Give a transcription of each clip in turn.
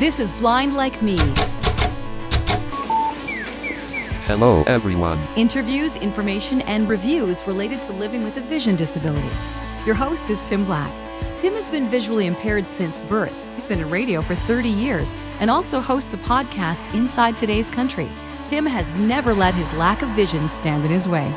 This is Blind Like Me. Hello, everyone. Interviews, information, and reviews related to living with a vision disability. Your host is Tim Black. Tim has been visually impaired since birth. He's been in radio for 30 years and also hosts the podcast Inside Today's Country. Tim has never let his lack of vision stand in his way.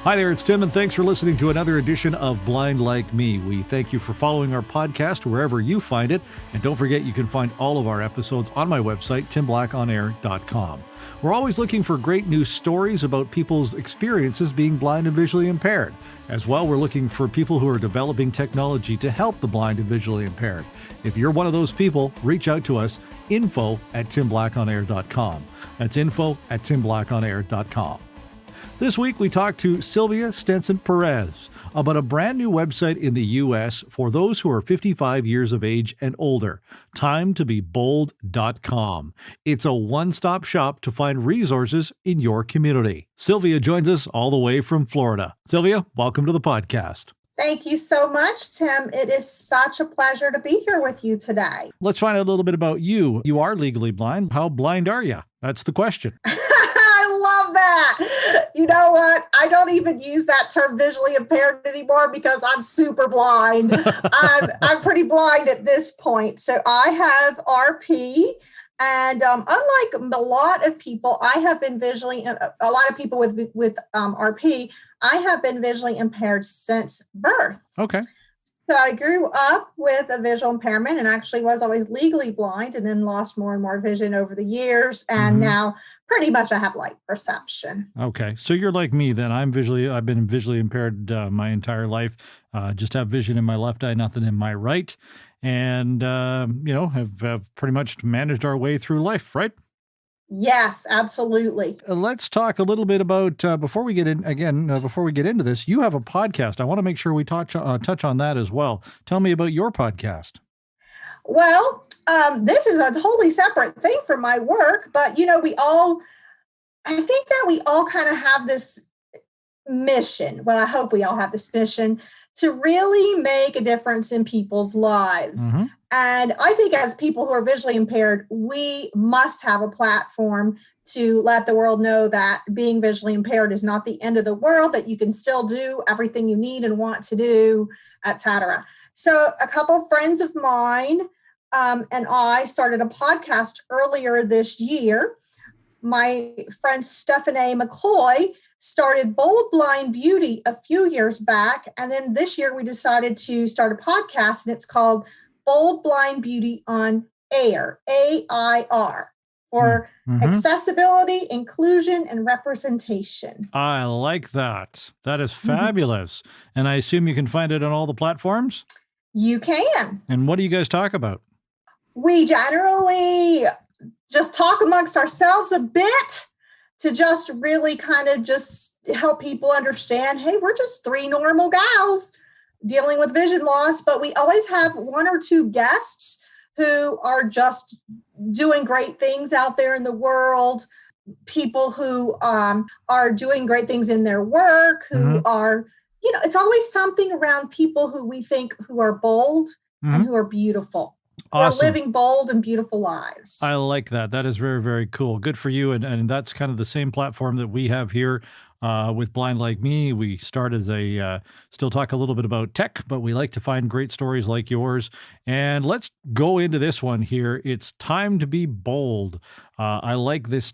Hi there, it's Tim, and thanks for listening to another edition of Blind Like Me. We thank you for following our podcast wherever you find it, and don't forget you can find all of our episodes on my website, timblackonair.com. We're always looking for great news stories about people's experiences being blind and visually impaired. As well, we're looking for people who are developing technology to help the blind and visually impaired. If you're one of those people, reach out to us, info@timblackonair.com. That's info@timblackonair.com. This week, we talked to Sylvia Stenson-Perez about a brand new website in the U.S. for those who are 55 years of age and older, timetobebold.com. It's a one-stop shop to find resources in your community. Sylvia joins us all the way from Florida. Sylvia, welcome to the podcast. Thank you so much, Tim. It is such a pleasure to be here with you today. Let's find out a little bit about you. You are legally blind. How blind are you? That's the question. You know what? I don't even use that term visually impaired anymore because I'm super blind. I'm pretty blind at this point. So I have RP, and unlike a lot of people, I have been visually, a lot of people with RP, I have been visually impaired since birth. Okay. So I grew up with a visual impairment and actually was always legally blind, and then lost more and more vision over the years. And now pretty much I have light perception. Okay. So you're like me then. I've been visually impaired my entire life. Just have vision in my left eye, nothing in my right. And, have pretty much managed our way through life, right? Yes, absolutely. Let's talk a little bit about, before we get into this, you have a podcast. I want to make sure we touch on that as well. Tell me about your podcast. Well, this is a totally separate thing from my work, but, I think that we all kind of have this mission. Well, I hope we all have this mission to really make a difference in people's lives. Mm-hmm. And I think as people who are visually impaired, we must have a platform to let the world know that being visually impaired is not the end of the world, that you can still do everything you need and want to do, etc. So a couple of friends of mine and I started a podcast earlier this year. My friend Stephanie McCoy started Bold Blind Beauty a few years back. And then this year we decided to start a podcast, and it's called Bold Blind Beauty on Air, AIR, for accessibility, inclusion, and representation. I like that. That is fabulous. And I assume you can find it on all the platforms? You can. And what do you guys talk about? We generally just talk amongst ourselves a bit to just really kind of just help people understand, hey, we're just three normal gals dealing with vision loss, but we always have one or two guests who are just doing great things out there in the world, people who are doing great things in their work, who are, it's always something around people who we think who are bold and who are beautiful. Awesome. We're living bold and beautiful lives. I like that. That is very, very cool. Good for you. And that's kind of the same platform that we have here with Blind Like Me. We start as still talk a little bit about tech, but we like to find great stories like yours. And let's go into this one here. It's Time to Be Bold. I like this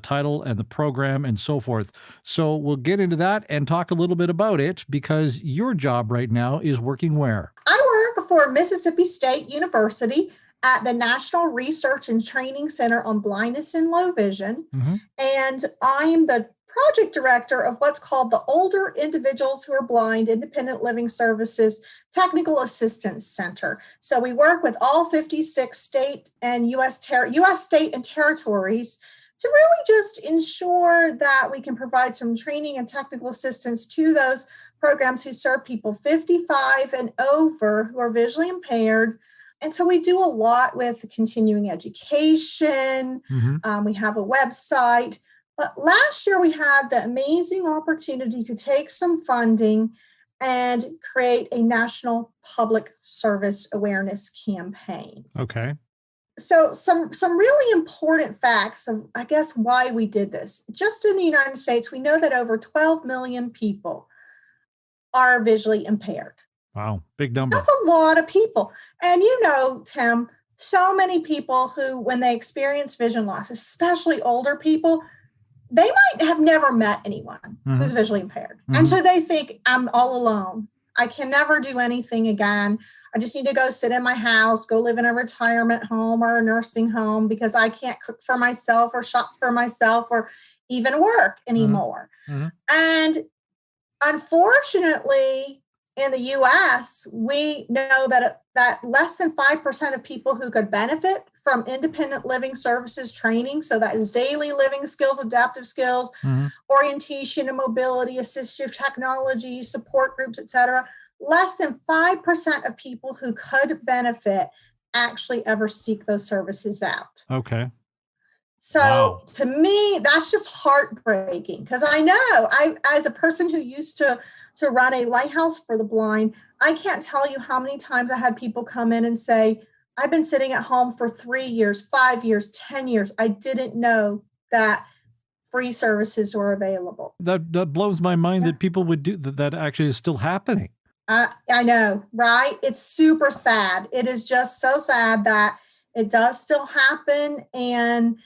title and the program and so forth. So we'll get into that and talk a little bit about it, because your job right now is working where? I work for Mississippi State University at the National Research and Training Center on Blindness and Low Vision. And I am the project director of what's called the Older Individuals Who Are Blind Independent Living Services Technical Assistance Center. So we work with all 56 state and U.S. state and territories to really just ensure that we can provide some training and technical assistance to those programs who serve people 55 and over who are visually impaired. And so we do a lot with continuing education. We have a website. But last year we had the amazing opportunity to take some funding and create a national public service awareness campaign. Okay. So some really important facts of, I guess, why we did this. Just in the United States, we know that over 12 million people are visually impaired. Wow. Big number. That's a lot of people. And Tim, so many people who, when they experience vision loss, especially older people, they might have never met anyone who's visually impaired. And so they think, I'm all alone. I can never do anything again. I just need to go sit in my house, go live in a retirement home or a nursing home because I can't cook for myself or shop for myself or even work anymore. And unfortunately, in the US, we know that less than 5% of people who could benefit from independent living services training, so that is daily living skills, adaptive skills, orientation and mobility, assistive technology, support groups, etc. Less than 5% of people who could benefit actually ever seek those services out. Okay. So to me, that's just heartbreaking because I know as a person who used to run a lighthouse for the blind, I can't tell you how many times I had people come in and say, I've been sitting at home for 3 years, 5 years, 10 years. I didn't know that free services were available. That blows my mind that people would do that actually is still happening. I know, right? It's super sad. It is just so sad that it does still happen. And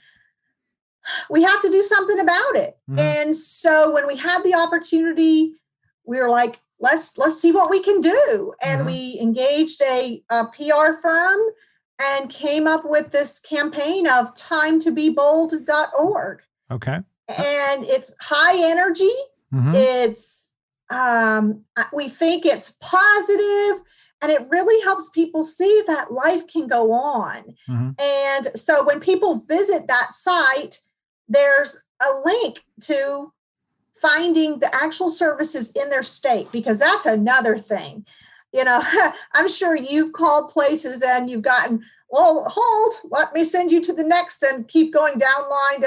we have to do something about it. And so when we had the opportunity, we were like, let's see what we can do. And we engaged a PR firm and came up with this campaign of timetobebold.org. Okay. And it's high energy. It's, we think it's positive, and it really helps people see that life can go on. And so when people visit that site, there's a link to finding the actual services in their state, because that's another thing. I'm sure you've called places and you've gotten, well, hold, let me send you to the next, and keep going down line,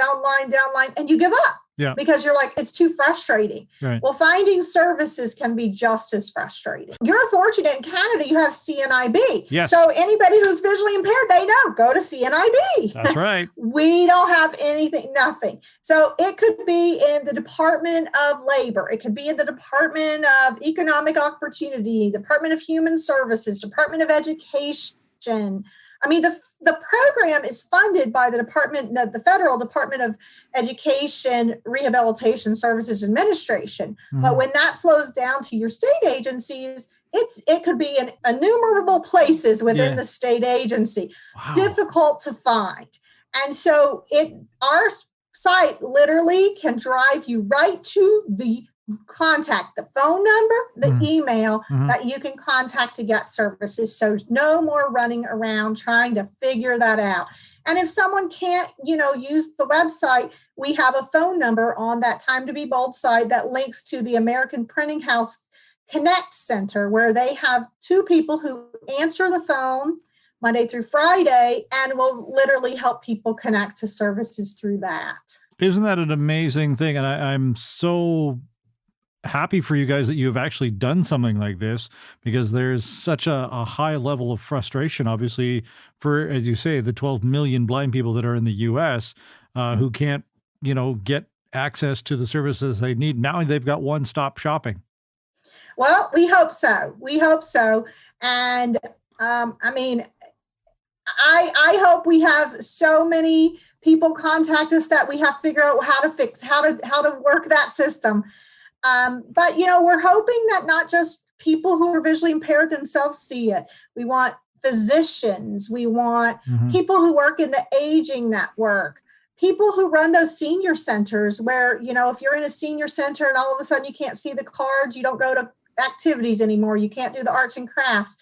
and you give up. Yeah. Because you're like, it's too frustrating. Right. Well, finding services can be just as frustrating. You're fortunate in Canada, you have CNIB. Yes. So anybody who's visually impaired, they know, go to CNIB. That's right. We don't have anything, nothing. So it could be in the Department of Labor. It could be in the Department of Economic Opportunity, Department of Human Services, Department of Education. I mean, the program is funded by the Federal Department of Education, Rehabilitation Services Administration. But when that flows down to your state agencies, it could be in innumerable places within the state agency. Wow. Difficult to find. And so our site literally can drive you right to the contact, the phone number, the email that you can contact to get services. So no more running around trying to figure that out. And if someone can't, use the website, we have a phone number on that Time to Be Bold site that links to the American Printing House Connect Center, where they have 2 people who answer the phone Monday through Friday and will literally help people connect to services through that. Isn't that an amazing thing? And I'm so happy for you guys that you have actually done something like this, because there's such a high level of frustration, obviously, for, as you say, the 12 million blind people that are in the U.S. Who can't, get access to the services they need. Now they've got one-stop shopping. Well, we hope so. And I hope we have so many people contact us that we have to figure out how to work that system. But, we're hoping that not just people who are visually impaired themselves see it. We want physicians. We want people who work in the aging network, people who run those senior centers where, if you're in a senior center and all of a sudden you can't see the cards, you don't go to activities anymore, you can't do the arts and crafts.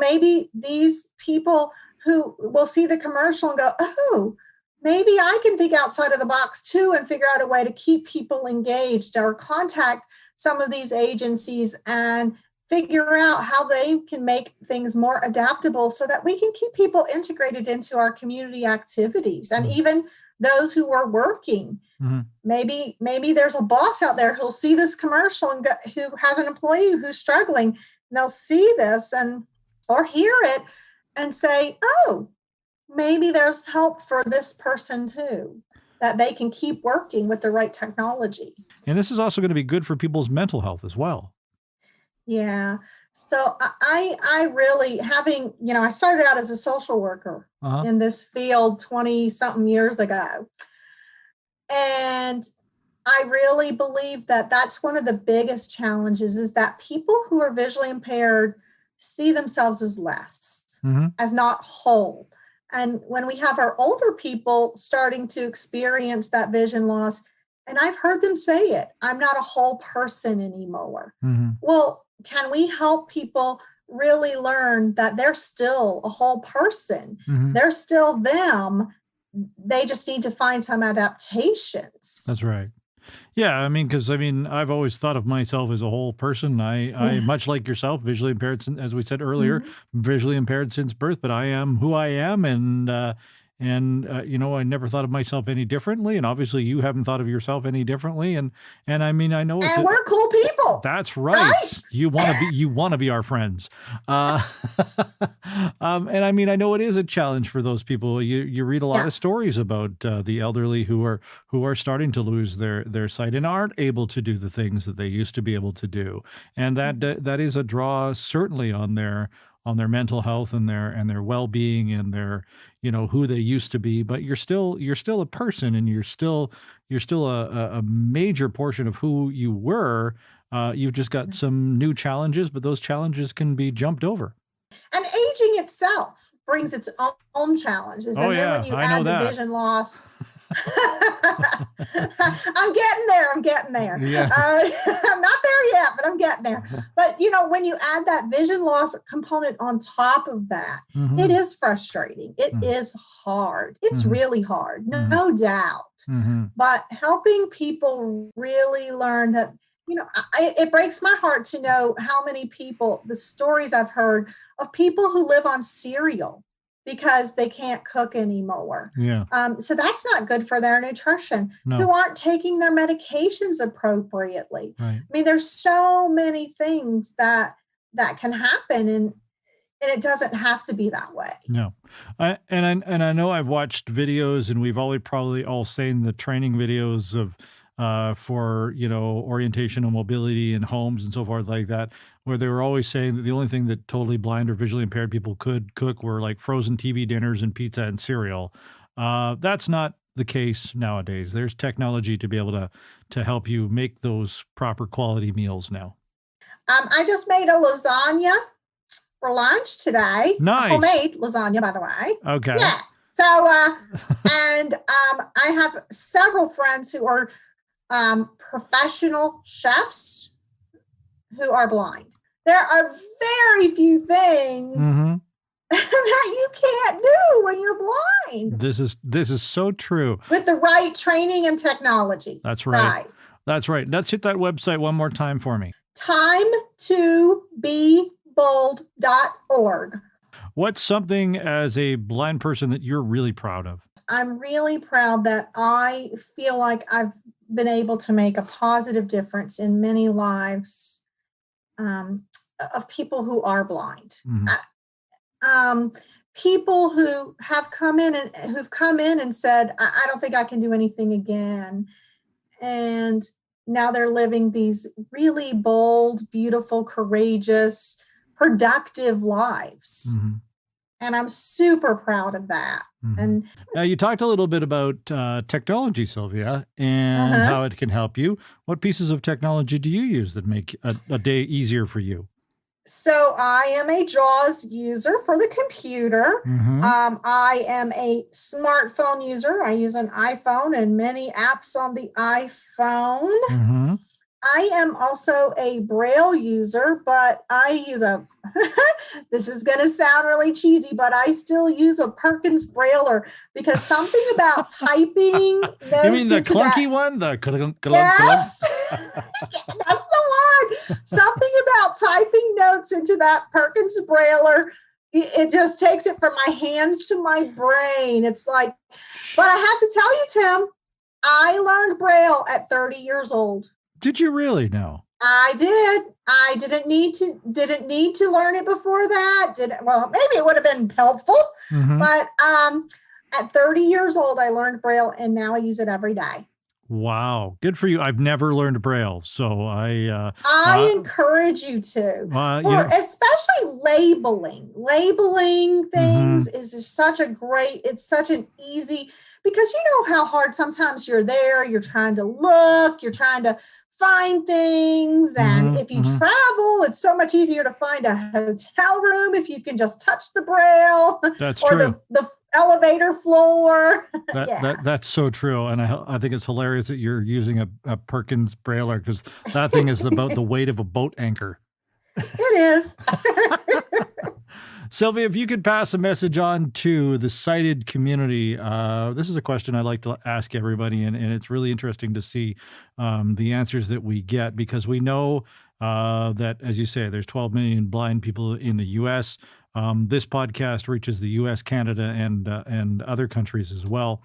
Maybe these people who will see the commercial and go, oh, maybe I can think outside of the box too and figure out a way to keep people engaged, or contact some of these agencies and figure out how they can make things more adaptable so that we can keep people integrated into our community activities, and even those who are working. Maybe there's a boss out there who'll see this commercial and who has an employee who's struggling, and they'll see this or hear it and say, oh, maybe there's help for this person too, that they can keep working with the right technology. And this is also going to be good for people's mental health as well. Yeah. So I really, having, I started out as a social worker in this field 20 something years ago. And I really believe that that's one of the biggest challenges, is that people who are visually impaired see themselves as less, as not whole. And when we have our older people starting to experience that vision loss, and I've heard them say it, I'm not a whole person anymore. Well, can we help people really learn that they're still a whole person? They're still them. They just need to find some adaptations. That's right. Yeah, I mean, because I've always thought of myself as a whole person. I much like yourself, visually impaired, as we said earlier, visually impaired since birth, but I am who I am, and I never thought of myself any differently, and obviously you haven't thought of yourself any differently, and I mean, I know it's and we're cool people. That's right. You want to be our friends, and I mean, I know it is a challenge for those people. You read a lot of stories about the elderly who are starting to lose their sight and aren't able to do the things that they used to be able to do, and that is a draw certainly on their mental health and their well-being and their who they used to be. But you're still a person, and you're still a major portion of who you were. You've just got some new challenges, but those challenges can be jumped over. And aging itself brings its own challenges. And then when you add the vision loss, I'm getting there. Yeah. I'm not there yet, but I'm getting there. But when you add that vision loss component on top of that, it is frustrating. It is hard. It's really hard, no doubt. But helping people really learn that, it breaks my heart to know how many people, the stories I've heard of people who live on cereal because they can't cook anymore. Yeah. So that's not good for their nutrition. No. Who aren't taking their medications appropriately. Right. I mean, there's so many things that can happen, and it doesn't have to be that way. No. I know I've watched videos, and we've probably all seen the training videos of for orientation and mobility in homes and so forth like that, where they were always saying that the only thing that totally blind or visually impaired people could cook were like frozen TV dinners and pizza and cereal. That's not the case nowadays. There's technology to be able to help you make those proper quality meals now. I just made a lasagna for lunch today. Nice. Homemade lasagna, by the way. Okay. Yeah. So, and I have several friends who are professional chefs who are blind. There are very few things that you can't do when you're blind. This is so true. With the right training and technology. That's right. That's right. Let's hit that website one more time for me. timetoBeBold.org. What's something as a blind person that you're really proud of? I'm really proud that I feel like I've been able to make a positive difference in many lives of people who are blind. People who have come in and said, I don't think I can do anything again. And now they're living these really bold, beautiful, courageous, productive lives. And I'm super proud of that. And now you talked a little bit about technology, Sylvia, and how it can help you. What pieces of technology do you use that make a day easier for you? So I am a JAWS user for the computer. I am a smartphone user. I use an iPhone and many apps on the iPhone. I am also a Braille user, but I use this is going to sound really cheesy, but I still use a Perkins Brailler because something about typing notes You mean the into clunky that, one? The yes, yeah, that's the one. Something about typing notes into that Perkins Brailler, it just takes it from my hands to my brain. It's like, but I have to tell you, Tim, I learned Braille at 30 years old. Did you really know? I did. I didn't need to learn it before that. Well, maybe it would have been helpful, but at 30 years old, I learned Braille, and now I use it every day. Wow, good for you. I've never learned Braille, so I encourage you to, especially labeling things is just it's such an easy, because you know how hard sometimes you're trying to look, you're trying to find things. And if you travel, it's so much easier to find a hotel room if you can just touch the Braille. That's or true. The elevator floor. That's so true. And I think it's hilarious that you're using a Perkins Brailler, because that thing is about the weight of a boat anchor. It is. Sylvia, if you could pass a message on to the sighted community, this is a question I like to ask everybody, and it's really interesting to see the answers that we get, because we know that, as you say, there's 12 million blind people in the U.S. This podcast reaches the U.S., Canada, and other countries as well.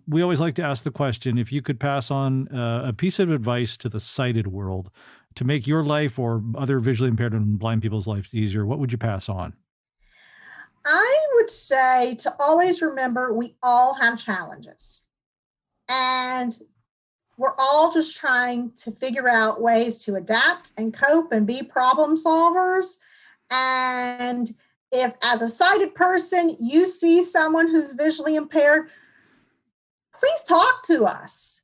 We always like to ask the question, if you could pass on a piece of advice to the sighted world to make your life or other visually impaired and blind people's lives easier, what would you pass on? I would say to always remember we all have challenges, and we're all just trying to figure out ways to adapt and cope and be problem solvers. And if, as a sighted person, you see someone who's visually impaired, please talk to us.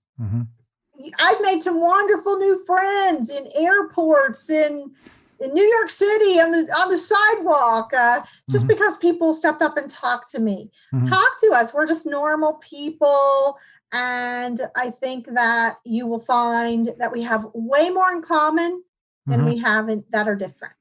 I've made some wonderful new friends in airports, in New York City, on the sidewalk, just because people stepped up and talked to me. Talk to us. We're just normal people. And I think that you will find that we have way more in common than we have that are different.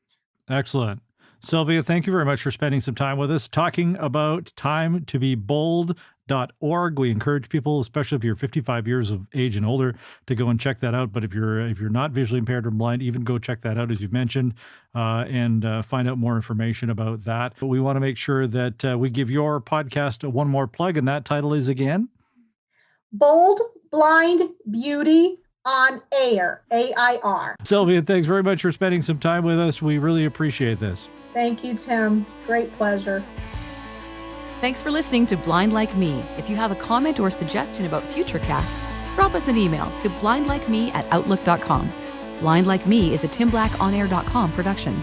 Excellent. Sylvia, thank you very much for spending some time with us, talking about timetoBebold.org. We encourage people, especially if you're 55 years of age and older, to go and check that out. But if you're not visually impaired or blind, even go check that out, as you've mentioned, and find out more information about that. But we want to make sure that we give your podcast one more plug, and that title is, again, Bold Blind Beauty on Air, AIR. Sylvia, thanks very much for spending some time with us. We really appreciate this. Thank you, Tim. Great pleasure. Thanks for listening to Blind Like Me. If you have a comment or suggestion about future casts, drop us an email to blindlikeme@outlook.com. Blind Like Me is a TimBlackOnAir.com production.